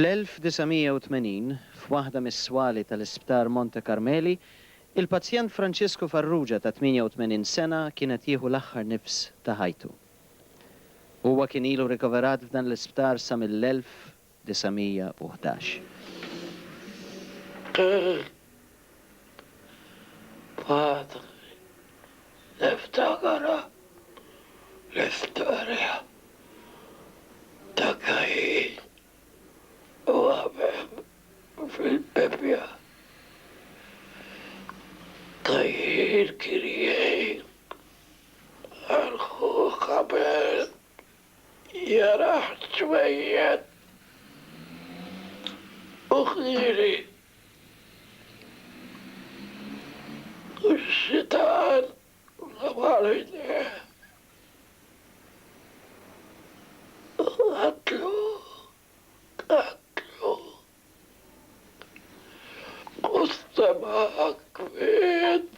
Fl-1980, f'waħda mis-swali tal-Isptar Monte Carmeli, il-pazjent Francisco Farrugia ta' 88 sena kienet jieħu l-aħħar nifs ta' ħajtu. Huwa kien ilu rikoverat f'dan l-isptar sa mill-1911. Padre, niftakara l-istorja ta' Kajin u Abel fil-Bibja. Kajin kien jgħid għal-ħuħ Abel jaraħ ċwejjed u ħiri u x-xitan għabalina għatlu Mustama kwed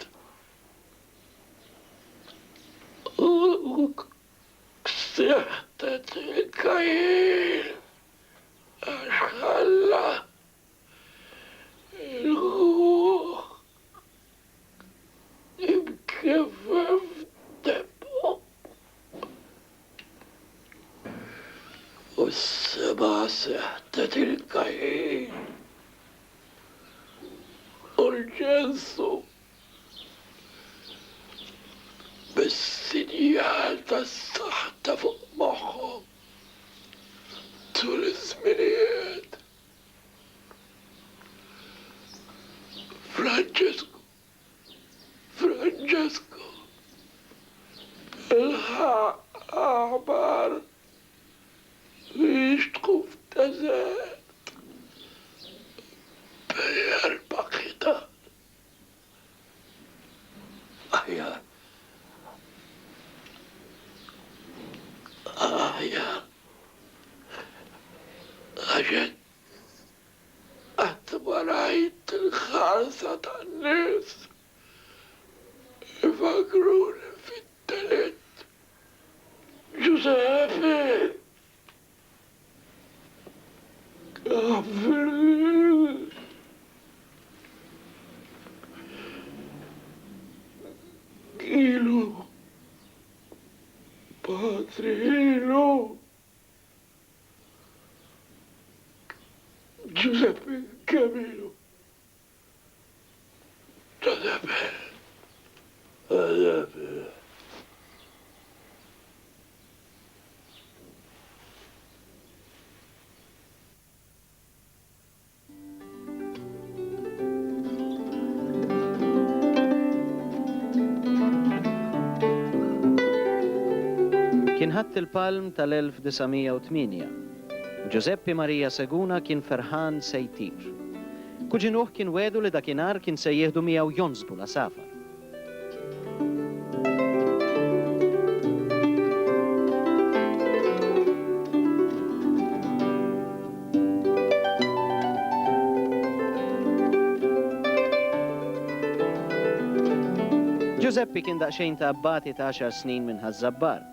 u ksihtet il-Kajin għaxħalla il-ħuħ imkeffef debbo u s-sema seħtet il-Kajin u l-ġensu bis-sinjal tas-saħta fuq moħħhom tul iż-żminijiet. Francesco il-ħaq aħbar biex tkun f'deżert bejjer baqita. Aħjar għaxen għatmarajt il-ħarsa tan-nies ifakruni fit-telet. Giuseppe Gabriel Ilu Padrino Giuseppe Camilo Giuseppe Kien ħadd il-palm tal-1908 u Giuseppe Maria Seguna kien ferħan se jtir. Kuġinuh kien wedu li dakinhar kien se jieħdu miegħu jonsbu la safar. Giuseppe kien daqsxejn ta' abbati ta' 10 snin minn ħaż-żabbar.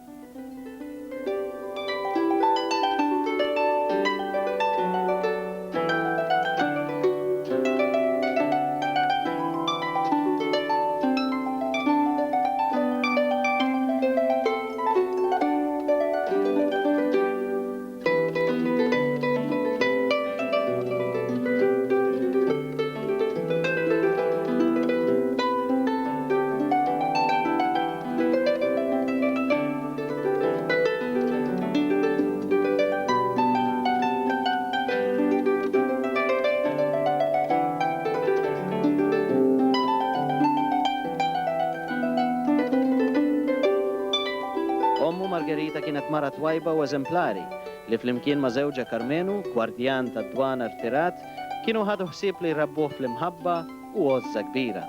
Margherita kienet mara twajba u eżemplari li flimkien ma' żewġa Carmenu, gwardjan tad-dwana rtirat, kienu ħadu ħsieb li jrabbuh fl-imħabba u għozza kbira.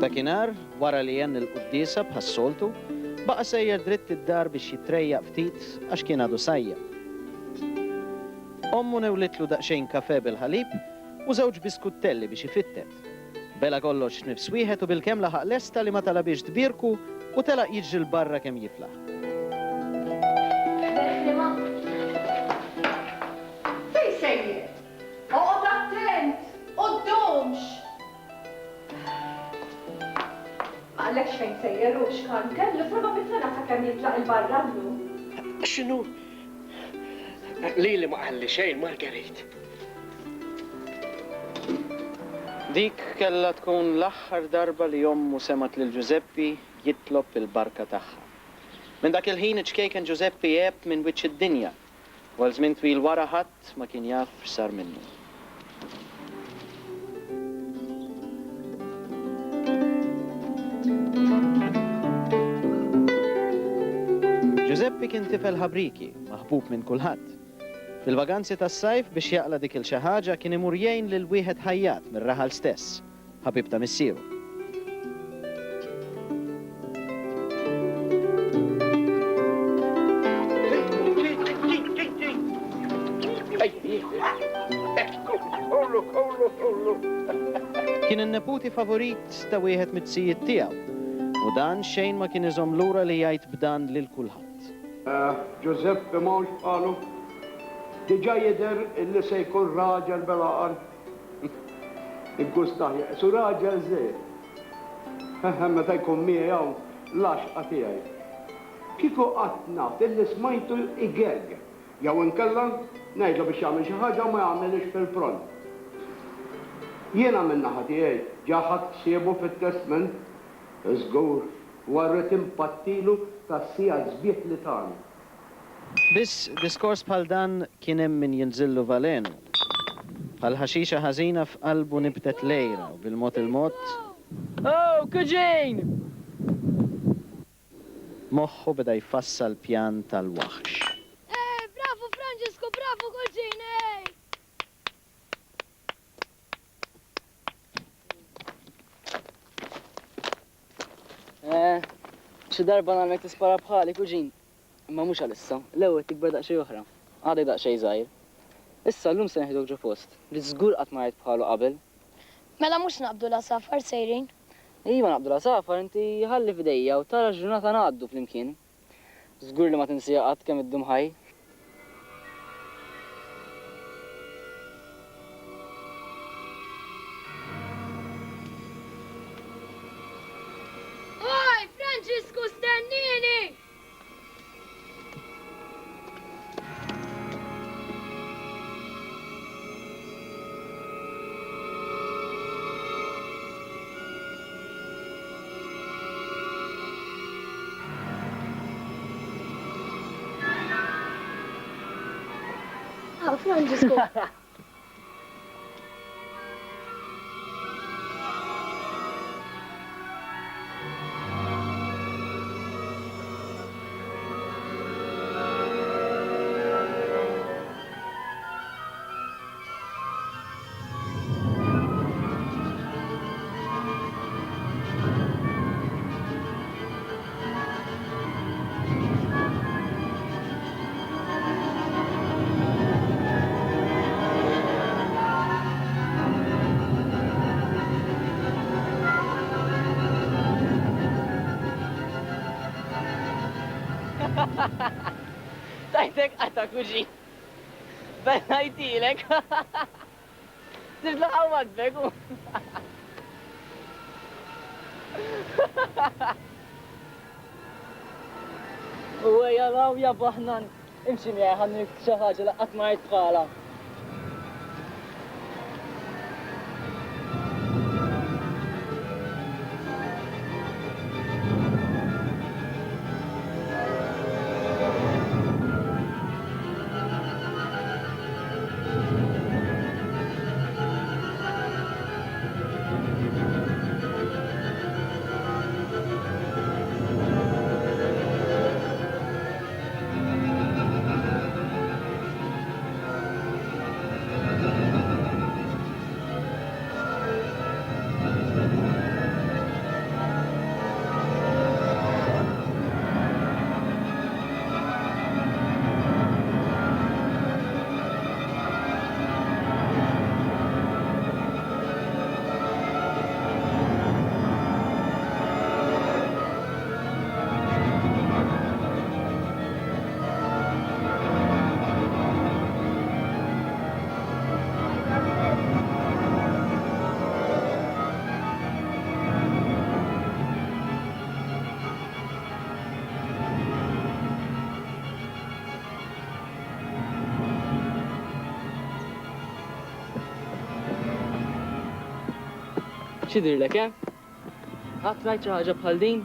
Dakinhar, wara li jenn il-qudiesa bħas-soltu, baqa' sejjer dritt id-dar biex jitrejjaq ftit għax kien għadu sajja. Ommu newlitlu daqsxejn kafè bil-ħalib u żewġ biskuttelli biex ifittet. Bela kollox nifs wieħed u bil-kem laħaq lesta li ma tala biex tbirku u tela jiġri l-barra kem jiflaħ. Fej sejjer? Oqgħod attent! Quddomx! Għalek xejn sejjer u x'kan kellu probabilità ta' kemm jitlaq il-barra llum. X'inhu? Lili ma qalli xejn, Margarit. Dik kella tkun l-aħħar darba li jommu semat lil Giuseppi jitlob il-barka tagħha. Minn dak il-ħin iċkejken Giuseppi jeb minn wiċċ id-dinja, u għal żmien twil wara ħadd ma kien jaf x'sar minnu. Giuseppi kien tifel ħabriki, maħbub minn kulħadd. Fil-vaganzi tas-sajf biex jaqla dik il-xi ħaġa kien imur jgħin lil wieħed ħajjat mir-raħal stess, ħabib ta' missieru. Kien in-neputi favorit ta' wieħed mit-sijiet tiegħu u dan xejn ma kien iżomm lura li jgħid b'dan lil kulħadd. Giuseppe mawx qalu diġà jidher illi se jkun raġel belaqar. Il-gustaħja, su raġel żejr. Meta jkun miegħu l-għaxqa tiegħi. Kieku qatt naf illi smajtu igerger. Jew inkella ngħidlu biex jagħmel xi ħaġa ma jagħmilx fil-front. Jiena min-naħa tiegħi ġaħat ħsiebu fit-testament żgur warret impattilu tas-sija żbieħ li tagħna. Biss diskors bħal dan kien hemm min jinżillu valenu. Bħal ħaxixa ħażina f'qalbu nibtet lejra u bil-mod il-mod. Oh, kuġin! Moħħu beda jfassal pjan tal-waħx. Bravo Francesco, bravo kuġin, Xi darba nagħmek tispara bħali kuġin. Imma mhux għalissa, l-ewwel tikber daqsxejn oħra. Għadek daqsxejn żgħir. Issa llum se neħduk ġo post. Li żgur qatt ma rajt bħalu qabel. Mela mhux naqbdu la safar sejrin. Iva naqbdu la safar inti ħalli f'dejja u tara ġurnata ngħaddu flimkien. Żgur li ma tinsija qatt kemm iddum ħaj. Oj, Francisco, stennini! Francesco. Tajtek għata kuġin. Bennajtilek. Tibla għawad beku. U għja raw ja baħnan. Imxi miħaj ħannik xaħġa laqqat ma jitħala. X'idhirlek, Ħadd rajt xi ħaġa bħal din?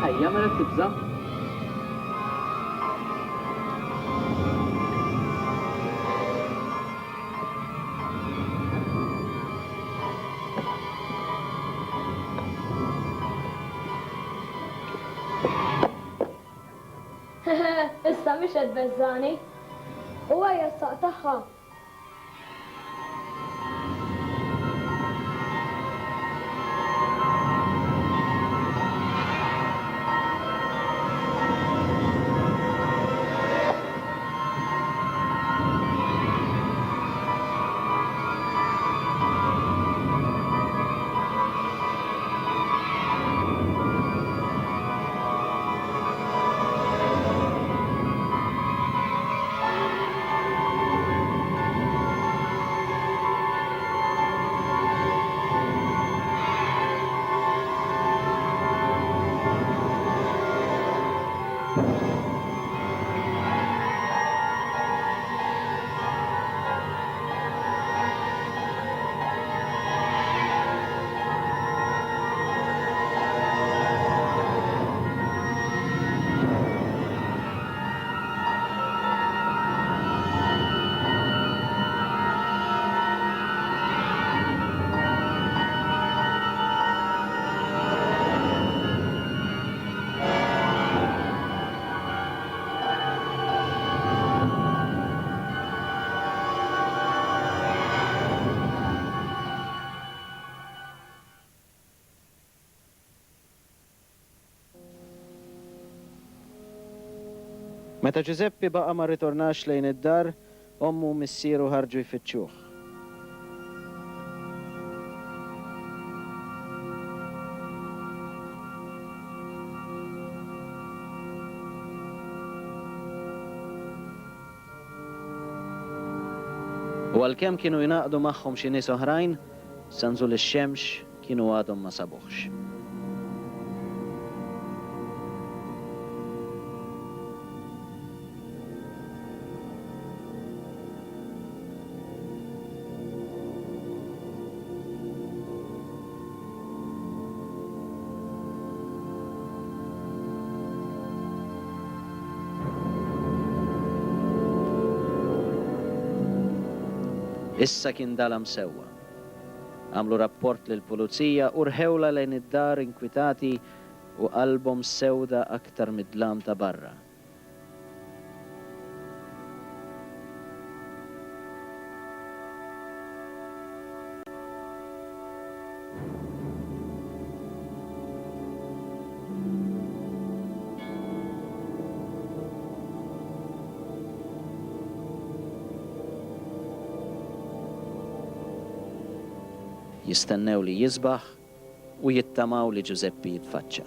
Ejja, mela tibża. Issa mhix qed beżżani. U għajja s-saq tagħha. Meta Giuseppe baqa ma ritornax lejn id-dar, ommu u missieru ħarġu jfittxuh. U għalkemm kienu jnaqdu magħhom xi nies oħrajn, sanżu l-xemx kienu għadhom ma sabuħx. Issa kien dalam sewwa. Għamlu rapport lill-pulizija u rħewla lejn id-dar inkwitati u qalbhom sewda aktar mid-dlam ta' barra. Jistennew li jisbaħ u jittamaw li Giuseppe jitfaċċa.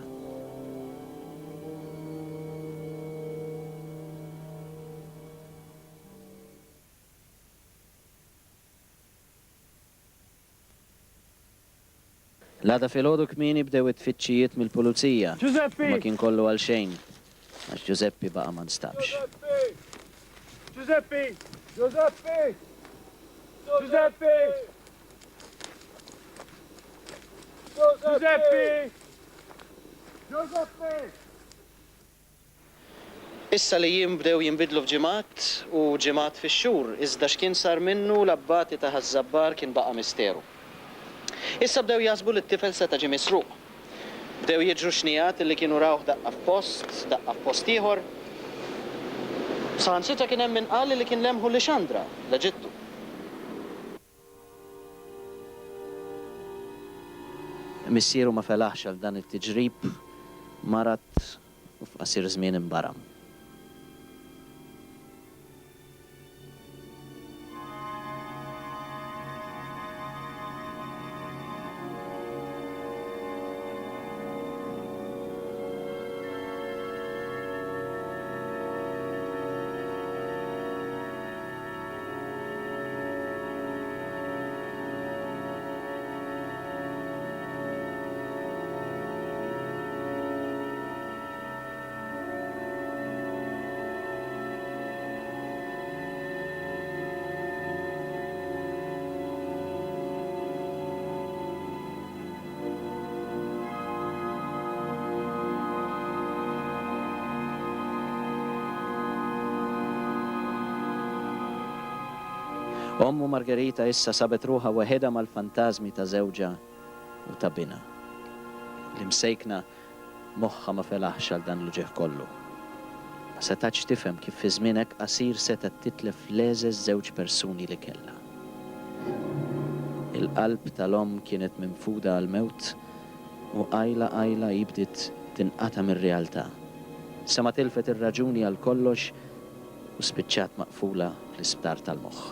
L-għada fil-ħodu kmini bdew it-tfittxijiet mill-pulizija. Giuseppe! Ma kien kollu għal xejn, għax Giuseppe baqa ma nstabx. Giuseppe! Giuseppe! Giuseppe! Giuseppe! Giuseppe! Issa li jiem bdew jinbidlu f'ġimgħat u ġimgħat fix-xhur, iżda x'kien sar minnu l-abbati ta' ħaż-żabbar kien baqa' misteru. Issa bdew jaħsbu li t-tifel seta' ġie misruq. Bdew jiġru xnijat li kienu rawh daqqa f'post ieħor. Saħansitra kien hemm min qal li kien lemħu li Xandra, l-Eġittu. Missieru ma felaħx għal dan it-tiġrib, marat u f'qasir żmien imbaram. أم مارغريتا issa sabet ruħa waħedha mal-fantazmi ta' żewġa u ta' bina. L-imsejkna moħħa ma felaħx għal dan l-ġeħ kollu. Ma setax tifhem kif fi żmienek qasir seta' titlef leżeż żewġ persuni li kellha. Il-qalb tal-om kienet minfuda għal-mewt u qajla jibdiet tinqata' mir-realtà. Sa ma tilfet ir-raġuni għal kollox u spiċċat maqfula fl-isptar tal-moħħ.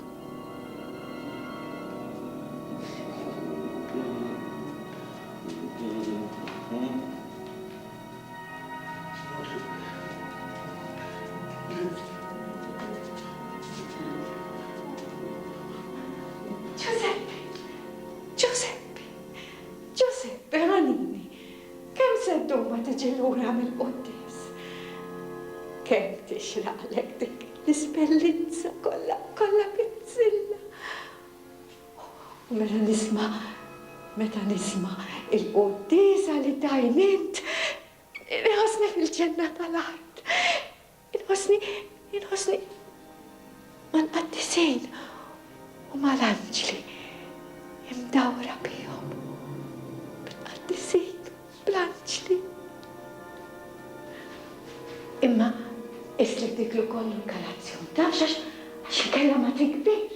Giuseppe, ħanini, kemm seddu ma tiġi lura mill-qoddis? Kemm tixraqlek dik l-ispellinza kollha pizzilla. U meta nisma' il-qoddisa li tajnint, inħossni fil-ġenna tal-art. Inħossni mal-qaddisin u mal-anġli imdawra bihom. Bil-qaddisin, bl-anġli. Imma isli diklu kollu l-kalazzjon tax għax kella ma tikbirx.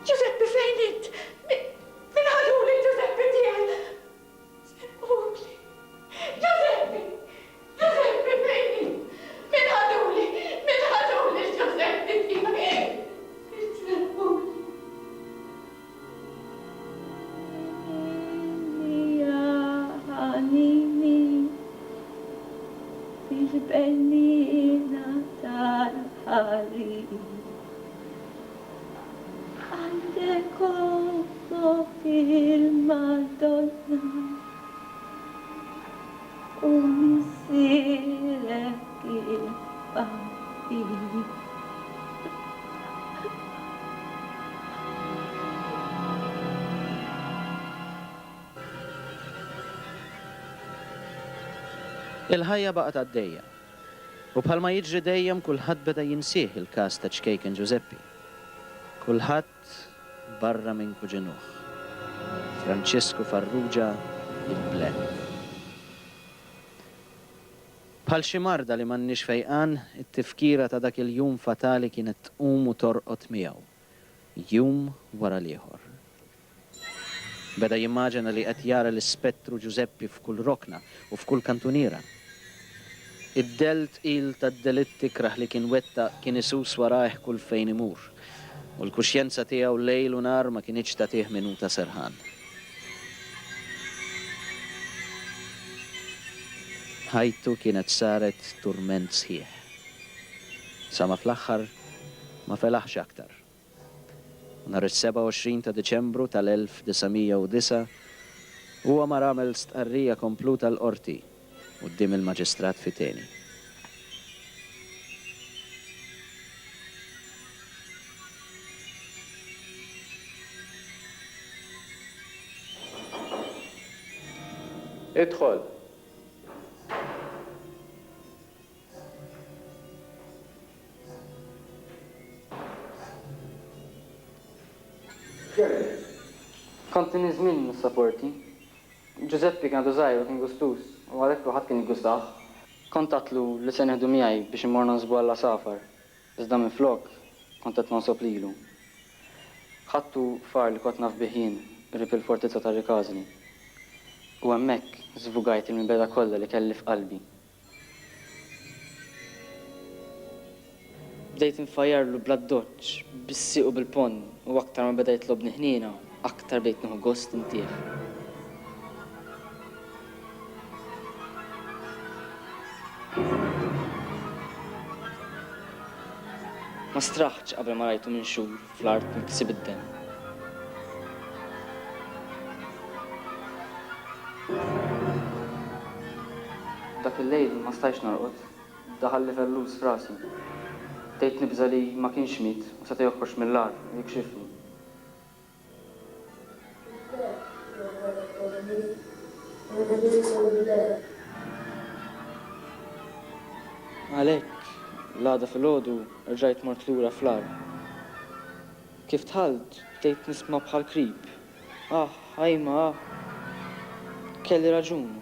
Giuseppe fejn int? Min ħaduli Giuseppe tiegħi? Semmuli. Giuseppe fejn int? Min ħaduli Giuseppe tiegħi? Semmuli. Fil-bennina tal-ħarir għandek ommo fil-Madonna u missirek il-papi. Il-ħajja baqgħet għaddejja. U bħalma jiġri dejjem kulħadd beda jinsih il-każ ta' ċkejken Giuseppe. Kulħadd barra minn kuġinuh. Francesco Farrugia il-ble. Bħal xi marda li m'għandniex fejqan, it-tifkira ta' dak il-jum fatali kienet tqum u torqod miegħu. Jum wara l-ieħor. Beda jimmaġina li qed jara l-ispettru Giuseppe f'kull rokna u f'kull kantuniera. Id-delt il tad-delitti kraħ li kien wetta kien isus warajh kull fejn imur. U l-kuxjenza tiegħu lejl u nar ma kienx tagħtih minuta serħan. Ħajtu kienet saret turment sħiħ. Sa ma fl-aħħar ma felaħx aktar. Nhar is-27 ta' Diċembru tal-1909 huwa mar għamel stqarrija kompluta l-qorti quddiem il-maġistrat Fiteni. ادخل. Konti nizmin mis-sapporti. Giuseppe kien żgħir u kien gustus, u għalhekk kulħadd kien jigustaħ. Kontatlu li se neħdu miegħi biex immorna nsbu għalla safar. Iżda minflok kont qed nonsob lilu. Ħadtu far li kont naf biħin rib il-fortizza ta' Rikasni. U hemmhekk żvugajt il-mibeda kollha li kelli f'qalbi. Bdejt infajjarlu bla doċċ, bis-sieq u bil-pon, u aktar ma beda jitlobni ħnina, aktar bdejt nieħu gost intief. Ma straħċ qabel ma rajtu minn xhur fl-art miksib id-dem. Dak il-lejl ma stajx narqod, daħal li fellus f'rasi. Tgħid nibża li ma kienx miet u seta' joħroġ mill-lar u jikxifni. Għalhekk L-għada fil-ħodu rġajt mort lura flar. Kif tħalt, bdejt nisma' bħal krib. Ħajma, kelli raġun.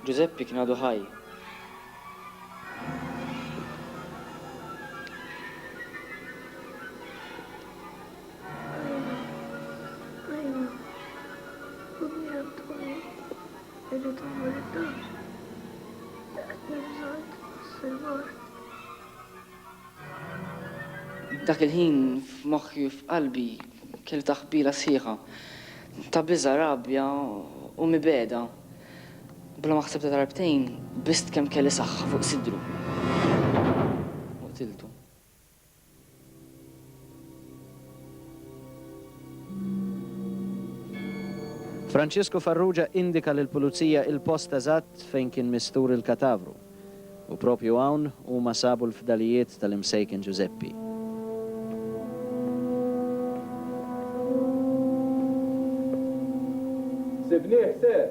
Giuseppe kien għadu ħaj. Dak il-ħin f'moħħi u f'qalbi kelli taħbira sħiħa ta' biża' rabja u mibeda. Bla ma ħsebta darbtejn bist kemm kelli saħħa fuq sidru. U qtiltu. Francesco Farrugia indika lill-pulizija il-post eżatt fejn kien mistur il-katavru. U propju hawn huma sabu l-fdalijiet tal-imsejken Giuseppe. Sibnieh ser.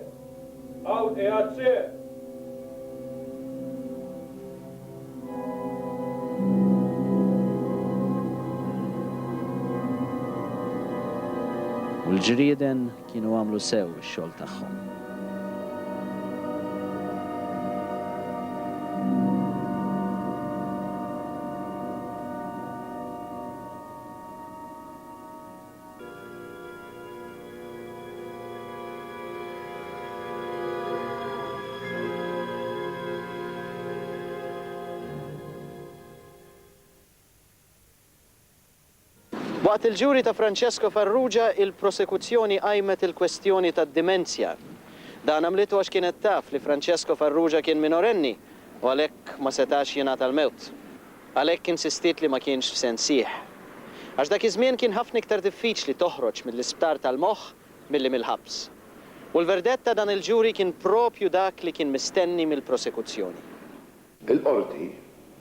Hawn qiegħed ser. U l-ġrieden kienu għamlu sew ix-xogħol tagħhom. Waqt il-ġuri ta' Francesco Farrugia, il-prosekuzzjoni qajmet il-kwestjoni tad-dimensja. Dan għamlitu għax kienet taf li Francesco Farrugia kien minorenni u għalhekk ma setax jingħata l-mewt. Għalhekk insistit li ma kienx f'sensieħ. Għax dak iż-żmien kien ħafna iktar diffiċli toħroġ mill-isptar tal-moħħ milli mill-ħabs. U l-verdett ta' dan il-ġuri kien propju dak li kien mistenni mill-prosekuzzjoni. Il-qorti,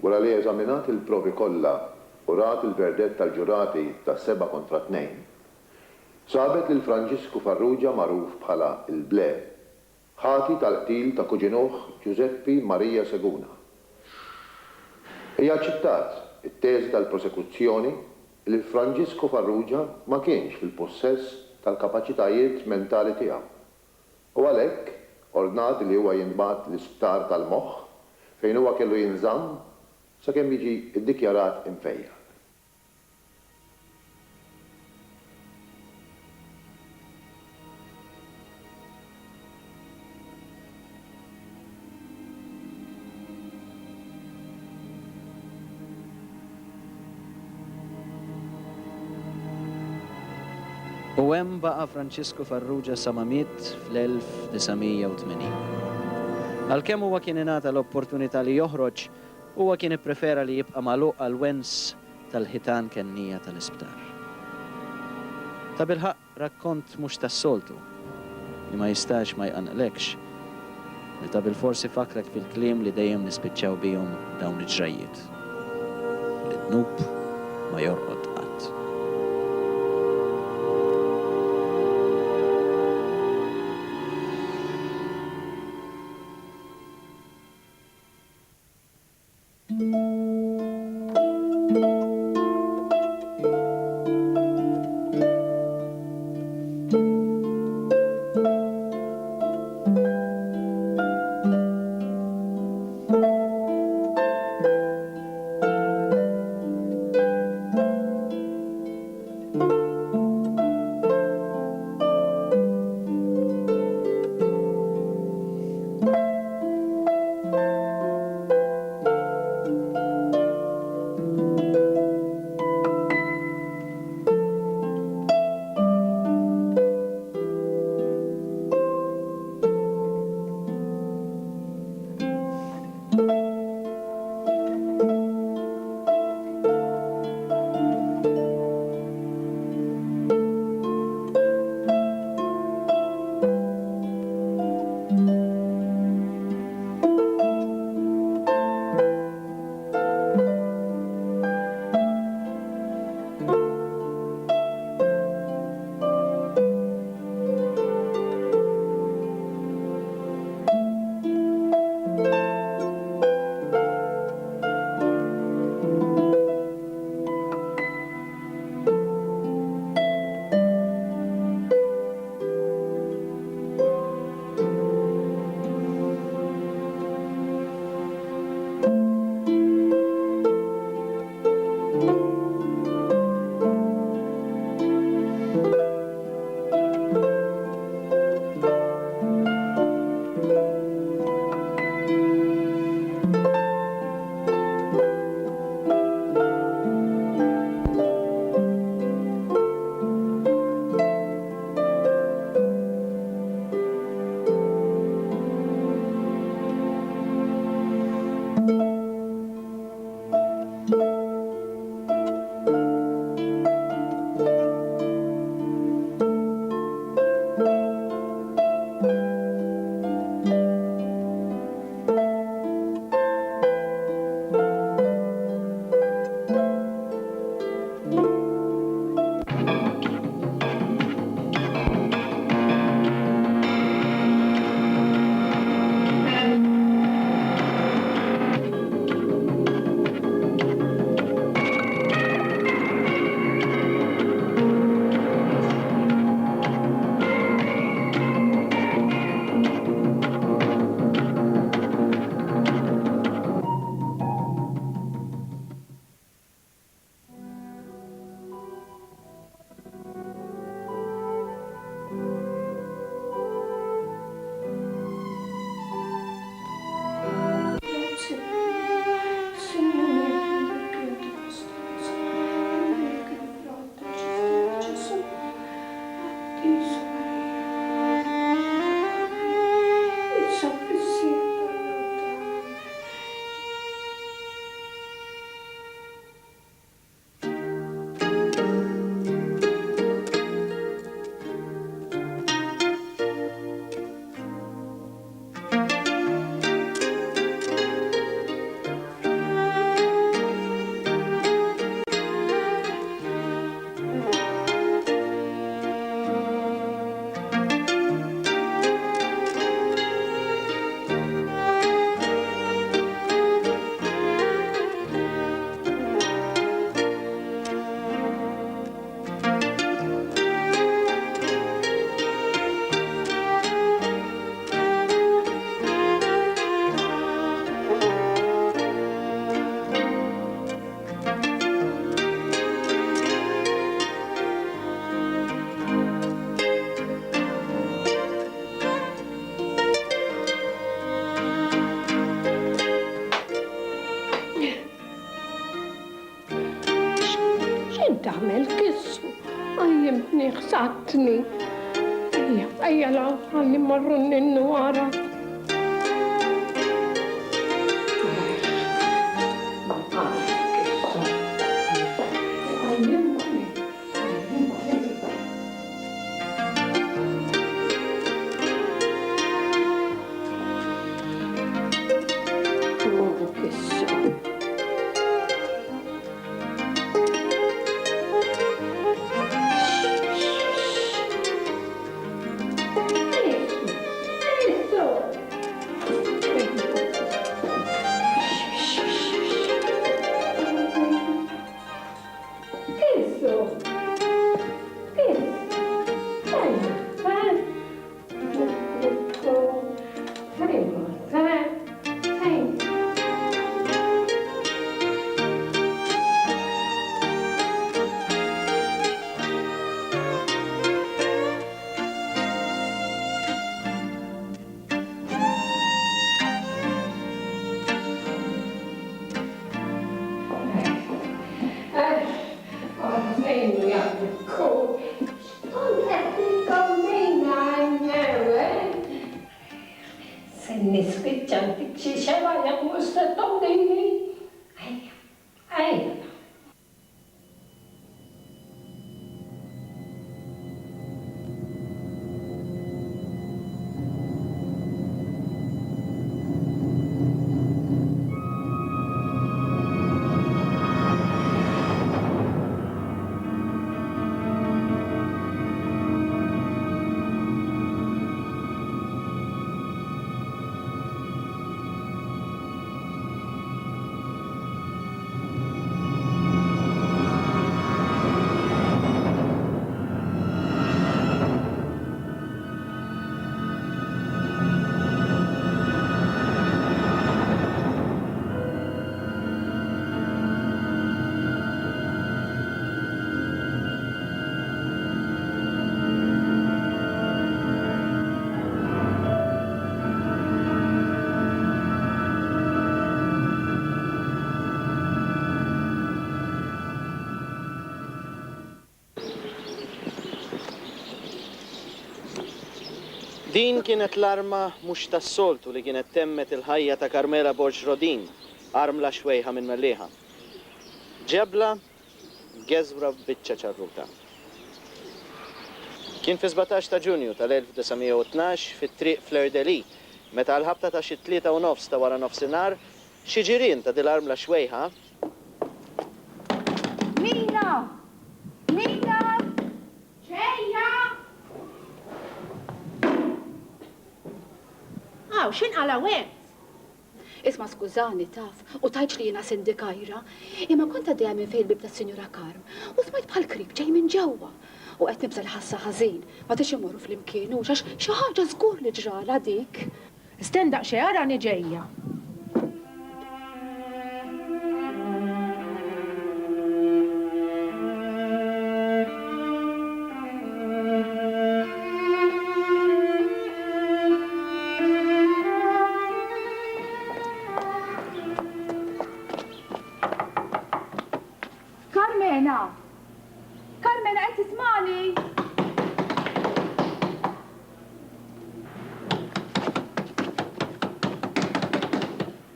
wara li eżaminat il-provi kollha u rat il-verdett tal-ġurati ta' 7 kontra 2, sabet li Francisco Farrugia magħruf bħala il-Ble, ħati tal-qtil ta' kuġinuh Giuseppe Maria Seguna. Hija aċċettat it-teżi tal-prosekuzzjoni li Francisco Farrugia ma kienx fil-possess tal-kapaċitajiet mentali tiegħu. U għalhekk ordnat li huwa jinbagħat l-isptar tal-moħħ fejn huwa kellu jinżamm sakemm jiġi ddikjarat imfejja. U hemm baqa' Francisco Farrugia sa ma miet fl-1980. Għalkemm huwa kien ingħata l-opportunità li joħroġ, huwa kien ipprefera li jibqa' magħluq għal-wens tal-ħitan kennija tal-isptar. Ta' bilħaq rakkont mhux tas-soltu li ma jistax ma jqanqlekx, li ta' bil-forsi fakrek fil-kliem li dejjem nispiċċaw bihom dawn il-ġrajiet. Li dnub ma jorqod qatt. علمتني خسعتني. أي لا خلي مرة النوارة. Din kienet l-arma mhux tas-soltu li kienet temmet il-ħajja ta' Carmela Borġrodin, armla xwejħa minn mellieħa. Ġebla geżwra b'biċċa ċarruta. Kien fi 17 ta' Ġunju tal-1912 fit-triq Fleur-de-Lis, meta l-ħabta ta' xi 3:30 ta' wara nofsinhar, xi ġirien ta' dil-armla xwejħa. Mina! Mina! ġejja! X'inqala wet? Isma' skużani taf, u tajċ li jiena sindikajra, imma kont għaddejja minn fejn il-bib tas-Sinjura Karm, u smajt bħal krib ġej minn ġewwa. U qed nibża l-ħassa ħażin, ma tix imorru fl-imkien u għax xi ħaġa żgur li ġrala dik. Stendaq xi arani ġejja. Carmena, qed tismani?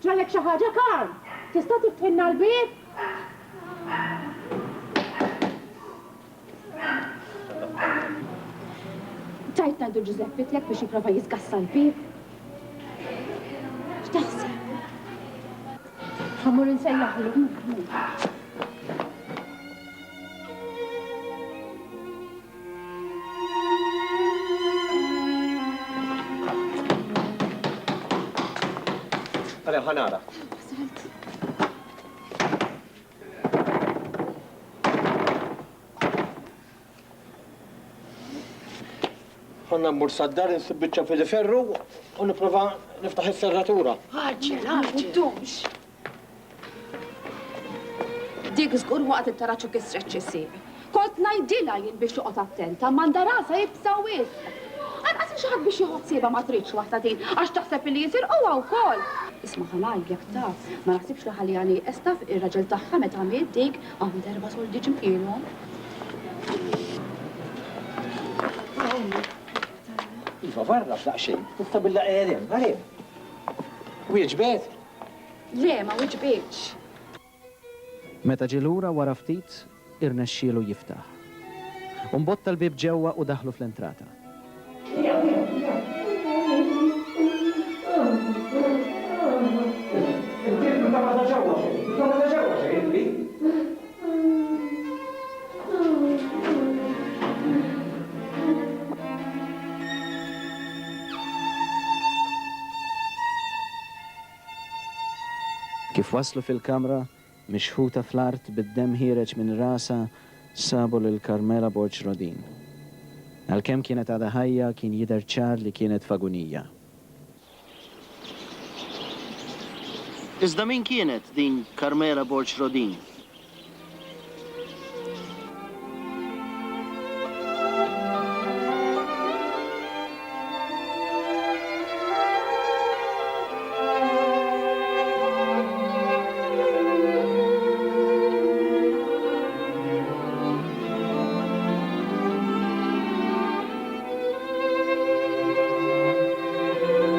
ġralek xi ħaġa, Karm? Tista' tiftinna l-bib? Tajt ngħidu Giuseppe tiegħek biex jipprova jiskassa l-bib. X'taħseb? Ħammur insejjaħlu. Għalem ħanara. Ħonna mmur saddar insib biċċa fil-ferru u nipprova niftaħ is-serratura. Għadġel. Dik żgur waqt it-taraċu kisret xi sieq. Kont ngħidilha jien biex toqgħod attenta, m'għandha rasa jibsa wisq. Anqas xi ħadd biex jieħod sieba ma tridx waħda din għax taħseb li jsir huwa wkoll. Isma' ħanajt jekk taf, ma naħsibx li ħaljani estaf ir-raġel tagħha meta għamilt dik għam darba soldi ġimkielhom. Iva, barra f'daqxejn. Tista billa qedem, għalem. Wieġbet? Le, ma wieġbitx. Meta ġilura wara ftit, irnexxielu jiftaħ. Umbotta l-bib ġewwa u daħlu fl-entrata. Kif waslu fil-kamra, mixħuta fl-art bid-dem ħireġ minn rasa sabu lil-Carmela Borġ Rodin. Għalkemm kienet għadha ħajja kien jidher ċar li kienet fagunija. Iżda min kienet din Carmela Borġ Rodin?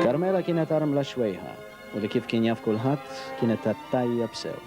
Carmela kienet armla xwejħa u li kif kien jaf kulħadd kienet tattajja b'sew.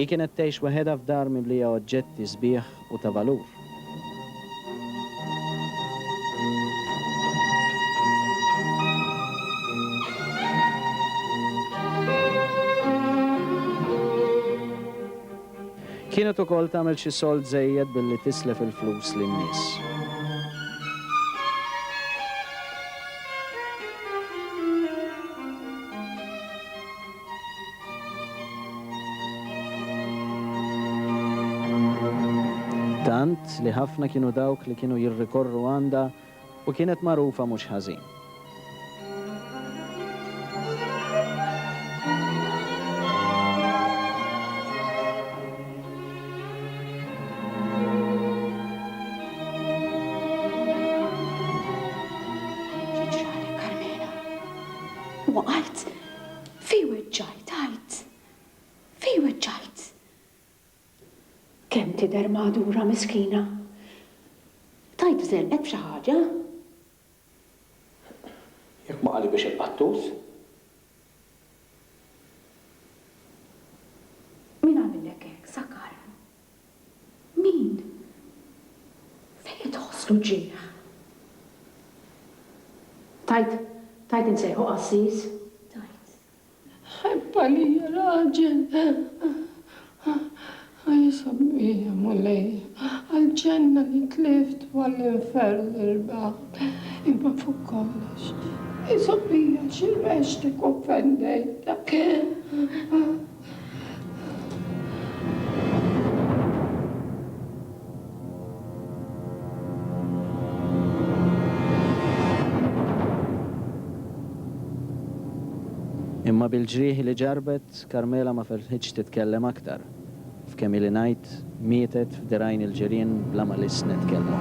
Hi kienet tgħix waħedha f'dar mimlija oġġetti sbieħ u ta' valur. Kienet ukoll tagħmel xi sold żejjed billi tislef il-flus lin-nies. Tant li ħafna kienu dawk li kienu jirrikorru għanda u kienet magħrufa mhux ħażin. Ġiġrali, Carmela. Waqalt, fi weġġajt, għajt. Fi weġġajt. Kemm tidher madura miskina. Tajt żelmet f'xi ħaġa? Jekk ma qali biex il-qattus? Min għamillek hekk, Sakar? Min? Fejn tħosslu ġieħ? Tajt insejħu qassis? Tajt. ħebba li raġel. Sabbija mulej, għal-ġenna li tlift għall-infern l-irbaħ, imma fuq kollox. Sabbija xil-mextik offendejta. Imma bil-ġrieħi li ġarbet, Carmela ma ferħitx titkellem aktar. F'kemm li ngħid mietet f'dirajn il-ġirien bla ma lis nitkellmu.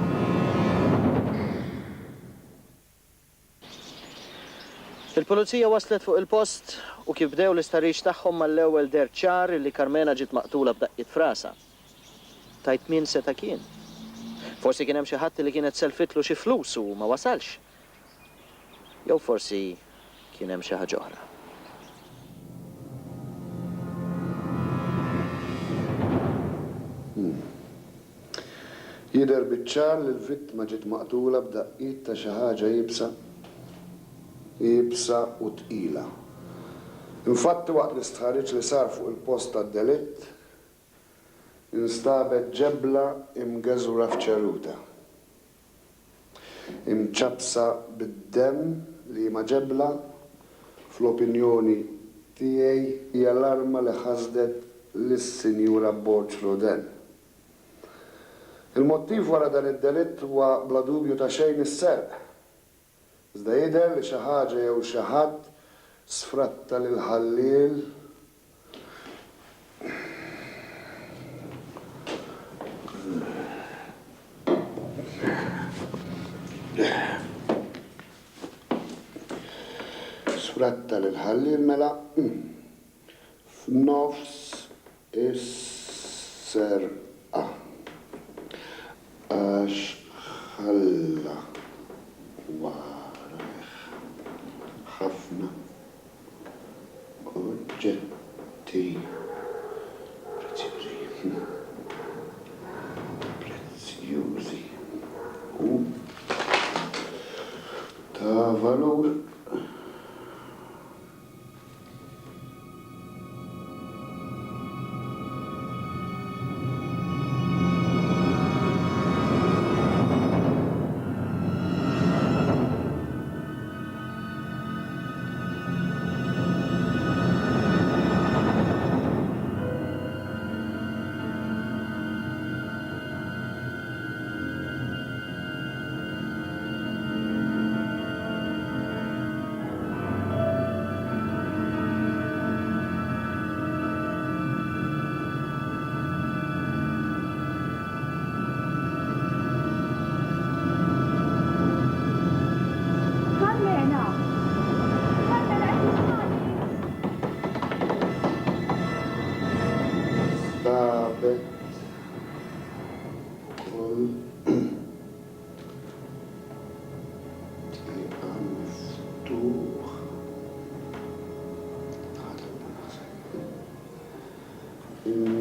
Il-pulizija waslet fuq il-post u kif bdew l-istarriġ tagħhom mal-ewwel der ċar li Carmela ġiet maqtula b'daqqiet frasa. Tajt min seta' kien. Forsi kien hemm xi ħadd li kienet selfitlu xi flus u ma wasalx. Jew forsi kien hemm xi ħaġa oħra. Jidher biċ-ċar li l-vittma ġiet maqtula b'daqqiet ta' xi ħaġa jibsa u tqila. Infatti waqt l-istħarriġ li sar fuq il-post tad-delitt instabet ġebla imgeżura f'ċeruta. Imċabsa bid-demm li ma ġebla fl-opinjoni tiegħi hija l-arma li ħasdet lis-Sinjura Borġ Rodin. Il-mottiv wara dan id-delitt huwa bla dubju ta' xejn is-serq. Iżda jidher li xi ħaġa jew xi ħadd sfratta lil ħalliel mela f'nofs is-serqa. Għax ħalla wara ħafna oġġetti prezzjużi u ta' valur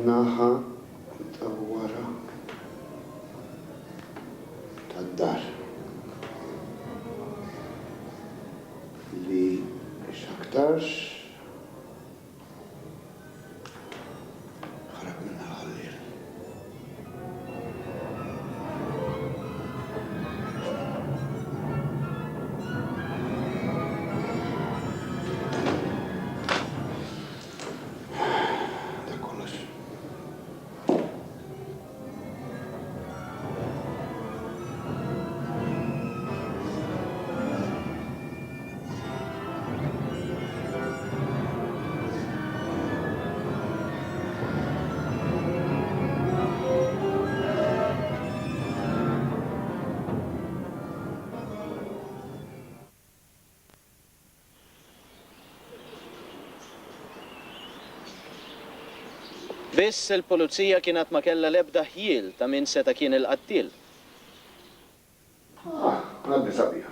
naħa ta' wara tad-dar li x'aktarx ħarab minna l-ħalliel. Biss il-pulizija kienet ma kellha l-ebda ħjiel ta' min seta' kien il-qattil. Għaddi sabiħa.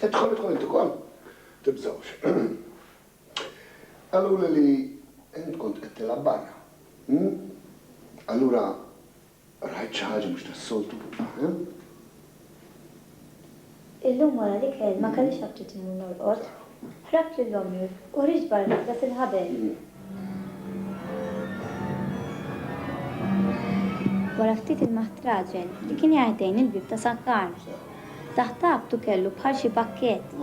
Idħol inti kol, tibżawx. Għallura li int kont qed tilgħab barra. Allura rajt xi ħaġa mhux tas-soltu. Illum wara dik ma kellix aptit imur norqod. Ħrabt lill-ommi u ħriġ barra ħdas il-ħabel. Wara ftit il-maħtraġen li kien jgħidejn il-bib ta' San Carlo. Taħt tabtu kellu bħal xi pakkett.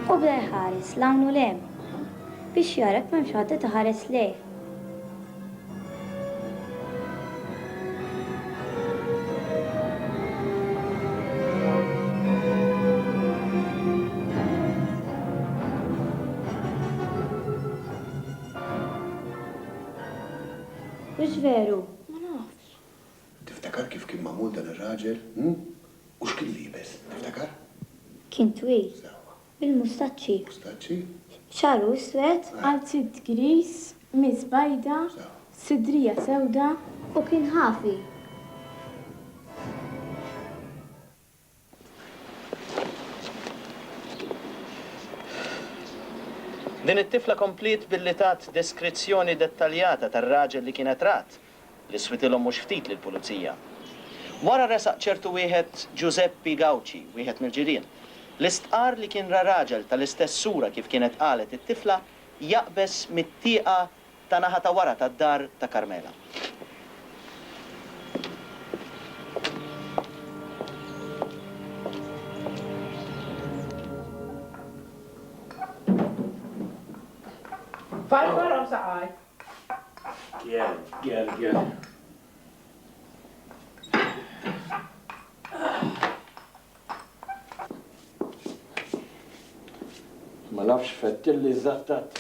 U bda jħares l-hawn u l-hemm biex jarek m'hemmx ħadd iħares lejh. Mhux veru. Ma nafx. Tiftakar kif kien magħmul dan ir-raġel? U x'kien liebes? Tiftakar? Kien twil. Bil-mustaċċi. Mustaċċi? Xaru iswed. Qalzit gris, miż bajda, sidrija sewda u kien ħafi. Din it-tifla komplit billi tat deskrizzjoni dettaljata tar-raġel li kienet rat li switilhom mhux ftit lill-pulizija. Wara resaq ċertu wieħed Giuseppe Gauci, wieħed mill-ġirien. L-istqar li kien ra raġel tal-istess sura kif kienet qalet it-tifla jaqbes mit-tieqa ta' naħa ta' wara tad-dar ta' Carmela. Farfarom saqaj. Gel. Ma nafx fettilli zattat.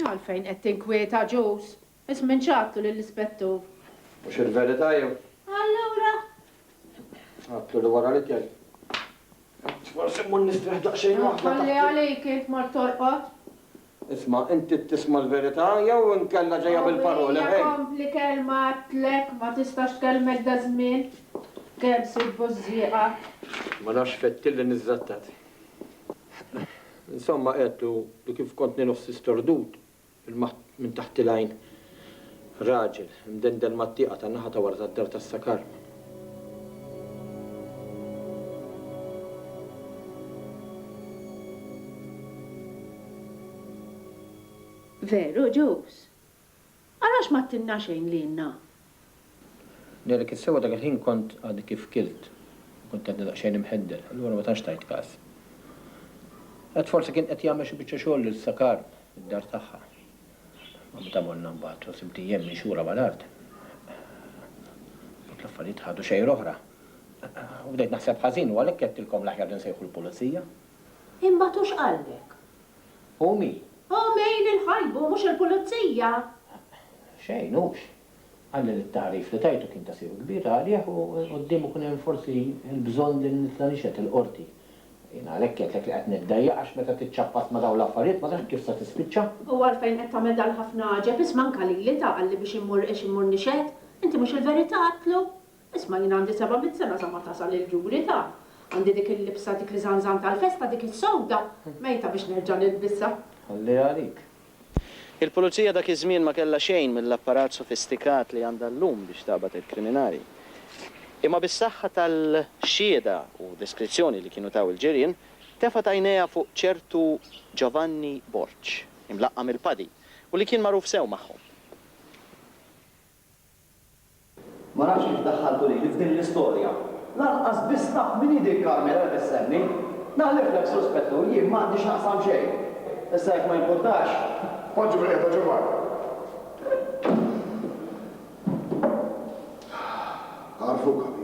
Għalfejn qed tinkwieta ġus. Ismin ċattu lill-ispettur. Mux il-verità jew? Allura. Għatlu li wara li tjaj. Forse mun nistriħ daqxejn waħda. Ħalli għalik int mar torqod. Isma, inti tisma l-verità jew nkella ġejja bil-parola, hej? Kompli kelma tlek, ma tistax kelmek da żmien. Kemm sibbu żieqa. Ma nafx fettilli nizzattat. Insomma, għedtu li kif kont nofsi stordut minn taħt il-għajn. Raġel, mdendel mat-tieqa tan-naħa ta' wara tad-dar tas-sakar. Veru, ġus. Għalax ma t-tinna xejn li jenna? Neri kissewa dak il-ħin kont għadi kif kilt. Kont għadni daqxejn imħeddel, allura ma tantx tajt kas. Għed forse kien qed jagħmel xi biċċa xogħol lis-sakar id-dar tagħha. Ma meta morna mbagħad u sibt ijiem mixura mal-art. Kont l-affarijiet ħadu xejn oħra. U bdejt naħseb ħażin u għalhekk qedtilkom l-aħjar nsejħu l-pulizija. Imma tux qallek. U mi? Mejn il-ħajbu, mhux il-pulizija. Xejn hux. Għalli l-tarif li tajtu kien ta' siru kbir għalih u qoddimu kien hemm forsi l-bżonn li nitlanixet il-qorti. Jina għalhekk qedlek li qed niddejjaq għax meta tiċċappast ma' dawn l-affarijiet ma tafx kif se tispiċċa. U għalfejn qed tagħmel dal-ħafna ġeb isma' anke lili taqalli biex immur nixed. Inti mhux il-verità għatlu. Isma' jien għandi 700 sena sa ma tasal il-ġuri ta'. Għandi dik il-libsa dik li żanżan tal-festa dik is-sowda. Mejta biex nerġa' nilbisha. Għalli għalik. Il-pulizija dak iż-żmien ma kellha xejn mill-apparat sofistikat li għandha llum biex taqbad il-kriminali. Imma bis-saħħa tal-xhieda u deskrizzjoni li kienu taw il-ġirien, tefat għajnejha fuq ċertu Giovanni Borċ, imlaqqam il-padi, u li kien magħruf sew magħhom. Ma nafx kif daħħaltu li f'din l-istorja. Lanqas biss naf min dik Carmela li tissemmi. Naħliflek sospettu jien m'għandix naqsam xejn. Issa jekk ma importax. Poġġu bil-qiegħda ġewwa. Għarfu kabi.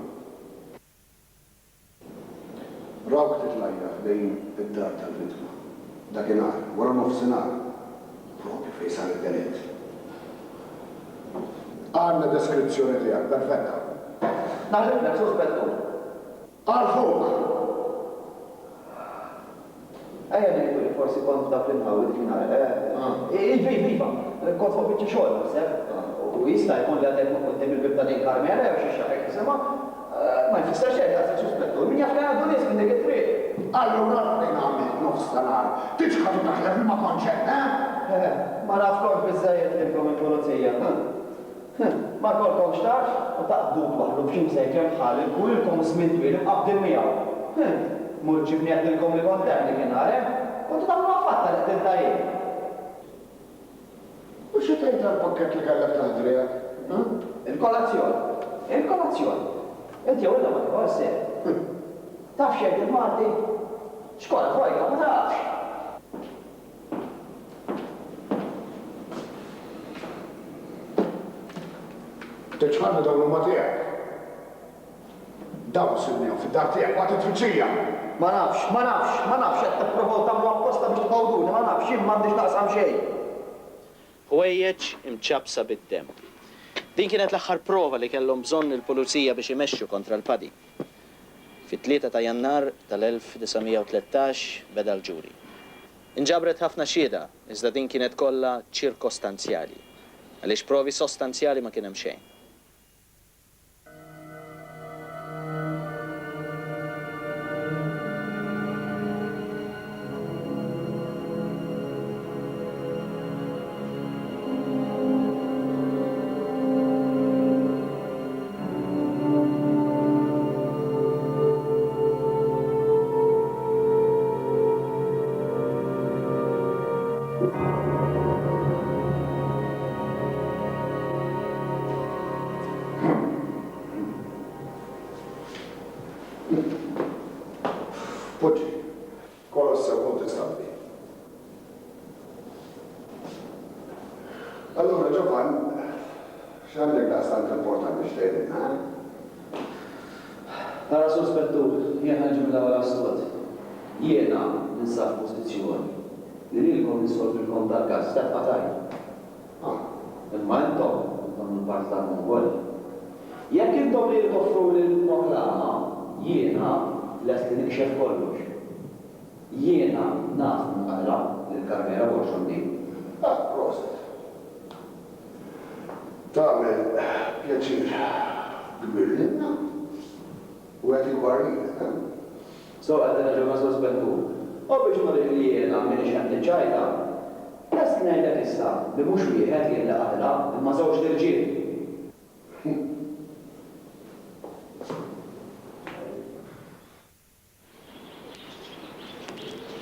Rawk titlajja lejn id-dar tal-vittma. Dakinhar, wara nofsinhar. Propju fejn sar id-delitt. Għandna deskrizzjoni tiegħek, perfetta. Naħliflek sospettu. Għarfuk! Ejja ngħidu li forsi kont dak l-inħaw id-dinar. Iva, kont fuq biċċa xogħol naħseb. U jista' jkun li għadek ma qudiem il-bibda din Carmela jew xi xaħek isimha. Ma jfisserx hekk għasek suspettu. Min jaf kien għadu nies minn dik it-triq. Allura fejn għamilt nofs tal-għar. Tiġħadu taħlef ma konċett, Ma nafx biżżejjed lilkom il-pulizija. Ma kolkomx taf u taqbdu waħlu b'ximsejkem bħal il-kulkom żmien twil imqabdin miegħu. Mur ġibni għaddilkom li konterni kien għarem, kontu tamlu għaffatta li t-tiltajiet. U xetajt għal-pakket li għallek taħdrijak? Il-kolazzjoni. Inti jew illa ma tibgħu sew. Taf xejn il-Malti? Xkola fojka ma tafx. Tiġħadna dawn huma tiegħek. Dawn sidnew fid-dar tiegħek waqt it-tfittxija. Ma nafx, qed tippruvaw tagħmlu apposta biex tħawduni, ma nafx, jien m'għandix naqsam xejn. Ħwejjeġ imċabsa bid-dem. Din kienet l-aħħar prova li kellhom bżonn il-pulizija biex imexxu kontra l-padi. Fit-3 ta' Jannar tal-1913 beda l-ġuri. Inġabret ħafna xhieda, iżda din kienet kollha ċirkostanzjali. Għaliex provi sostanzjali ma kien hemm xejn. X'għandek daqstant importanti x'tgħidilna, ha? Tara sospettur, jien ħanġi mill-ewwel aswad. Jiena ninsab pożizzjoni li lilkom nissolvilkom dal-każ taqqa' tajjeb. Imma intom il-parti tal-Mongol. Jekk intom li toffru lill-proklama, jiena lest li nikxef kollox. Jiena naf nqara lill-Karmela Borxondi. Proset. Tagħmel pjaċir kbir-lilna u qed igwarrina, ha? So għadna ġemma sospettur. U biex nurri li jiena minix għandi ċajta, lest ngħidlek issa li mhux wieħed jien li qatla imma żewġ dirġiel.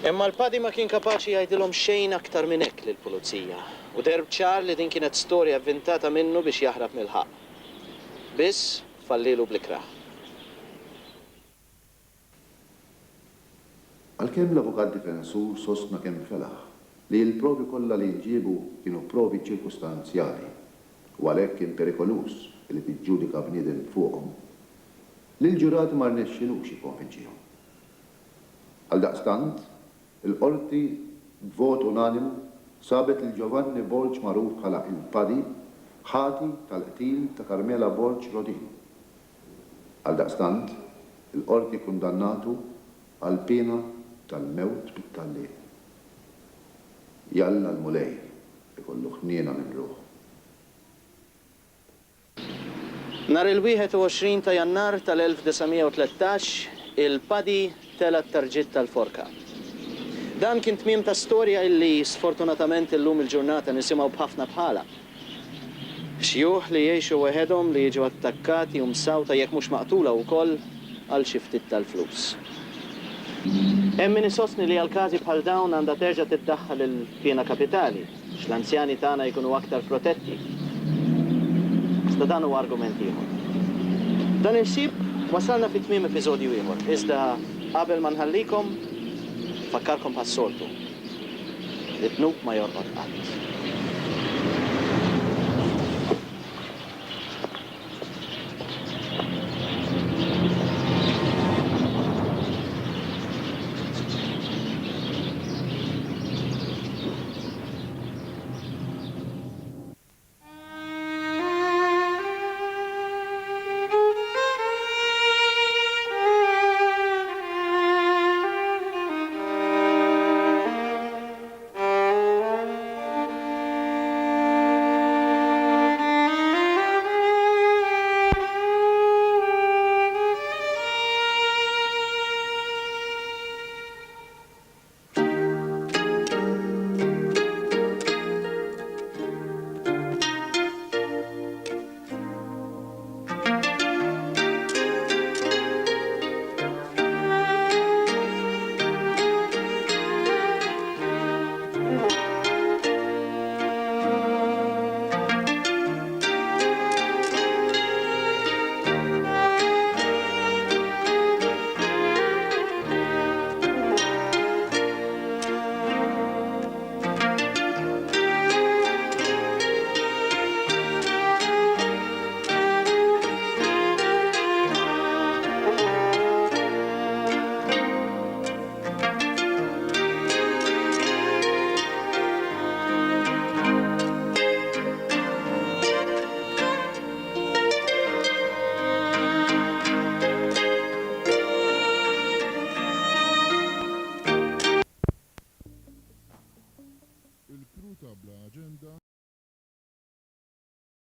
Imma l-padi ma kien kapaċi jgħidilhom xejn aktar minn hekk lill-pulizija. U derb ċar li din kienet storja avventata minnu biex jaħrab mill-ħaq. Biss fallilu bl-ikraħ. Għalkemm l-avukat difensur sostna kemm felaħ li l-provi kollha li jġibu kienu provi ċirkustanzjali u għalhekk kien perikolus li tiġġudika bniedem fuqhom, li l-ġurati ma rnexxilux jikkonvinċihom. Għaldaqstant, il-qorti b'vot unanimu sabet il Giovanni Borġ magħruf bħala il-padi ħati tal-qtil ta' Karmela Borġ Rodin. Għaldaqstant, il-qorti kundannatu għal pena tal-mewt bit-talliem. Jalla l-mulej ikollu ħniena minn ruħ. Nar il-21 ta' Jannar tal-1913 il-padi tela t-tarġiet tal-forka. Dan kien tmiem ta' storja illi sfortunatament illum il-ġurnata nisimgħu b'ħafna bħala. Xjuħ li jgħixu weħedhom li jiġu attakkati u msawta jekk mhux maqtula wkoll għal xi ftit tal-flus. Hemm min isostni li għal każi bħal dawn għandha terġa' tiddaħħal il-pjena kapitali biex l-anzjani tagħna jkunu aktar protetti. Iżda dan huwa argument ieħor. Dan il-sib wasalna fi tmiem episodju ieħor. Iżda qabel ma nħallikom fakkarkom bħas-soltu. It-tnub ma jorqod qatt.